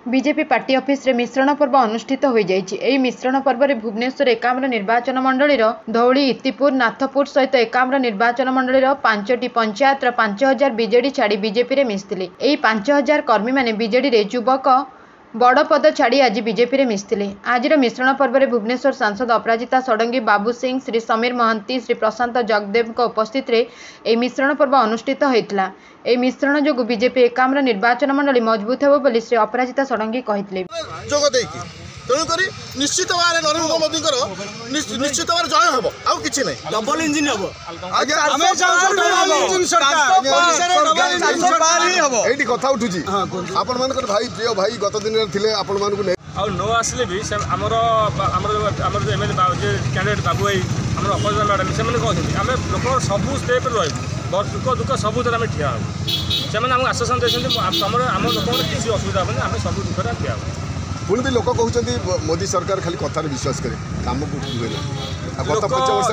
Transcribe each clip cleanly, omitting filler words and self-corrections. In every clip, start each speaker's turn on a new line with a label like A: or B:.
A: BJP party office रे मिश्रण पर्व अनुष्ठित हो जाइछि। एही मिश्रण पर्व रे भुवनेश्वर एकाम्र निर्वाचन मंडली धौली इतिपुर नाथपुर सहित एकाम्र निर्वाचन मंडली 5टी पंचायत 5000 बीजेडी छाड़ी बीजेपी रे मिसिले। एही 5000 कर्मी माने बीजेडी रे युवक बड़ पद छाड़ी आज बीजेपी रे मिसिले। आज मिश्रण पर्व रे भुवनेश्वर सांसद अपराजिता षडंगी, बाबू सिंह, श्री समीर महंती, श्री प्रशांत जगदेव उपस्थित रे एही मिश्रण पर्व अनुष्ठित होइतला। एही मिश्रण जोगु बीजेपी एकाम्र निर्वाचन मंडली मजबूत हेबो बोली श्री अपराजिता षडंगी कहितले।
B: जोग देकी तेणुकरी निश्चित भाव नरेंद्र मोदी निश्चित भाव जय हम आउ कि डबल इंजिन हम ये कथा उठू आपण मान भाई प्रिय भाई गत दिन थे आपण मान
C: नो आसले भी आमर एम एल कैंडिडेट बाबू भाई आम अपराजिता मैडम से कहते आम लोक सबू स्टेप रही दुख दुख सब आम ठिया से आमको आश्वासन देते आम लोक किसी असुविधा हेनी आम सब दुख ठिया
B: पुणी भी लोक कहते मोदी सरकार खाली कथार विश्वास करे काम को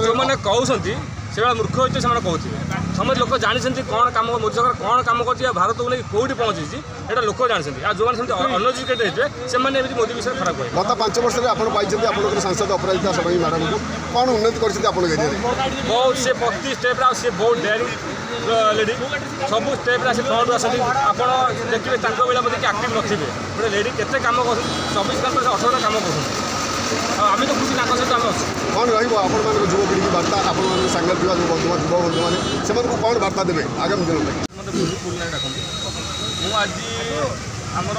B: जो
C: मैंने कहते से मूर्ख होते से कहते समझ लोक जानी कौन काम मोदी सरकार कौन काम कर भारत को लेकिन कौटी पहुँची यहाँ लोक जानते जो मैंने अनएजुकेटेड होते से मोदी विषय खराब कहे
B: गत 5 वर्ष आप सांसद अपराजिता षडंगी मैडम को कौन उन्नति कर
C: बहुत से प्रति स्टेप सी बहुत डेयरिंग लेडी सब स्टेप फ्रंट आसती आप देखिए बेला बोलते आक्टिव नथिबे गोटे लेडी केते काम कर 24 घंटा 18 काम कर आम तो खुशी सहित आम
B: कौन रही युवपीढ़ी की वार्ता आप सागर जो बंधु बंधु मैंने से कौन वार्ता देवे आगामी दिन में
C: मत डाकती आज आमर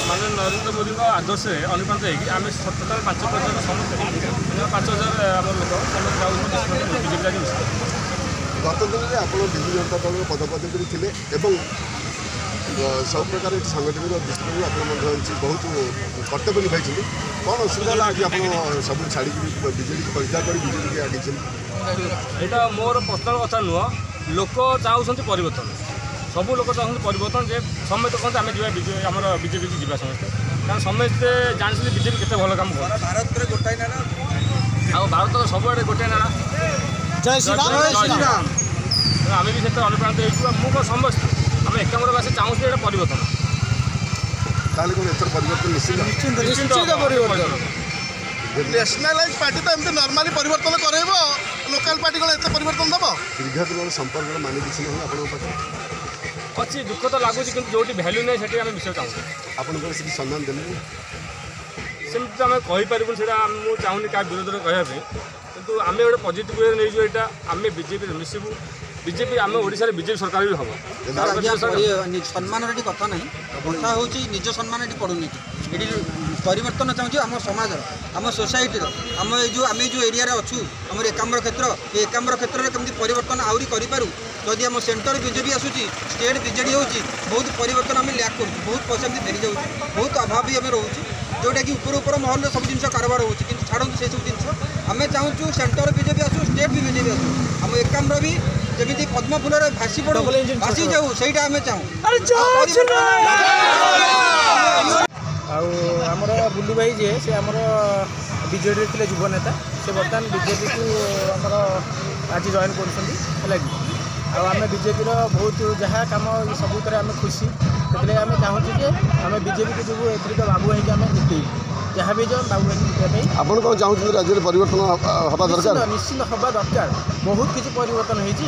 C: माननीय नरेंद्र मोदी आदर्श अनुप्रांत होगी आम सतत 5% समस्त 5000 आम लोक समस्त
B: गत दिन में आप विजु जनता दल पदपदवी थे सब प्रकार सांगठनिक दृष्टि आप बहुत कर्तव्य निभाई कौन असुविधा है कि आप सब छाड़ी बीजेडी को परित्याग कर बीजेडी के आगे
C: यहाँ मोर पर्सनाल कथा नुह लोक चाहते परिवर्तन सब लोक चाहते परिवर्तन जे समस्त कहते आम जा आम बीजेपी की जावा समस्ते कारण समस्ते जानते बीजेपी केते भल काम कर भारत में गोटाए नारा आ भारत सब गोटे नारा जय श्री राम आम भी से अनुप्रांत हो समस्त आम एकाम्रवासी चाहूँ ये परिवर्तन
B: परिवर्तन निश्चित
C: परिवर्तन
B: नेशनलाइज पार्टी तो एमती नॉर्मली परिवर्तन करेबो लोकल पार्टी को एत परिवर्तन दब दीर्घ दिन संपर्क मानी किसी नहीं
C: अच्छी दुख तो लगुच कि जो भैल्यू नहीं से विषय चाहूँ
B: आपको सम्मान देने
C: सेमती आम कहीपर से मुझे चाहूनी क्या विरोध में कहवाई कितु आम गोटे पजिट वे नहीं यहाँ आम बीजेपी मिसबू बीजेपी आम ओडिशा रे बीजेपी सरकार भी हम
D: सम्मान कथा ना कथा हूँ निज सम्मान ये पड़ूनी ये परिवर्तन चाहूँ आम समाज आम सोसाइटी आम जो एरिया अच्छु आम एकाम्र क्षेत्र ये एकाम्र क्षेत्र में कमी परिवर्तन आहरी करूँ जदि आम सेंटर बीजेपी आसूँ स्टेट बीजेडी हो बहुत परिवर्तन आम लैक कर बहुत पैसा फेरी जाऊँ बहुत अभाव भी आम रोचे जोटा कि ऊपर महल सब जिन कारबार हो छाड़ू से सब जिन आम चाहूँ सेंटर बीजेपी आसू स्टेट भी बीजेपी आसू आम एकाम्र भी जमी पद्म फूल भासी पड़ू भासी जाऊ से आम चाहूँ
E: आमर बुलू भाई जे से आमर बीजेडी थे युव नेता से बर्तमान बीजेपी को आमर आज जॉइन कर आम बीजेपी बहुत जहाँ कम सबुत आम खुशी से आम चाहूँ कि आम बीजेपी के जो एथरिक बाबू भाई आम जिते जहाँ भी जाओ बाबू भाई जितने
B: आप कौन चाहते राज्य में परिवर्तन हवा दरकार
E: निश्चित हवा दरकार बहुत किसी परिवर्तन होती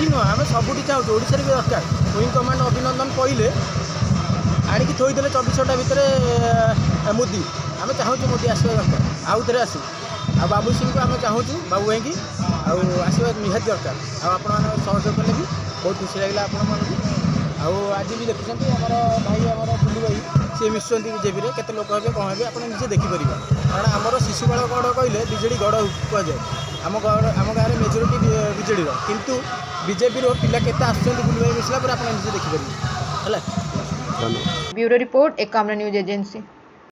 E: नुह आम सबुठी चाहूँ ओडिशा भी दरकार विंग कमांड अभिनंदन कहले आणिकी थोईदे 24 घंटा भितर मोदी आम चाहूँ मोदी आसवा दरकार आउ थे आसू आ बाबू सिंह को आम चाहूँ बाबू भाई की आसवा निहाती दरकार आप सहयोग कले भी बहुत खुशी लगे आपण आज भी देखुं आमर भाई आमर बुलू भाई सी मिशुं बीजेपी में केते लोक हे कौन हे आप निजे देखिपर कारण आमर शिशुपाल गढ़ कहले बीजेडी गढ़ कहुए आम गाँव में मेजोरीटी बीजेडी किंतु बीजेपी पिला केते आसुँच बुलू भाई मिसला पर आप निजे देखिपर है।
A: Bureau report Ekamra news agency.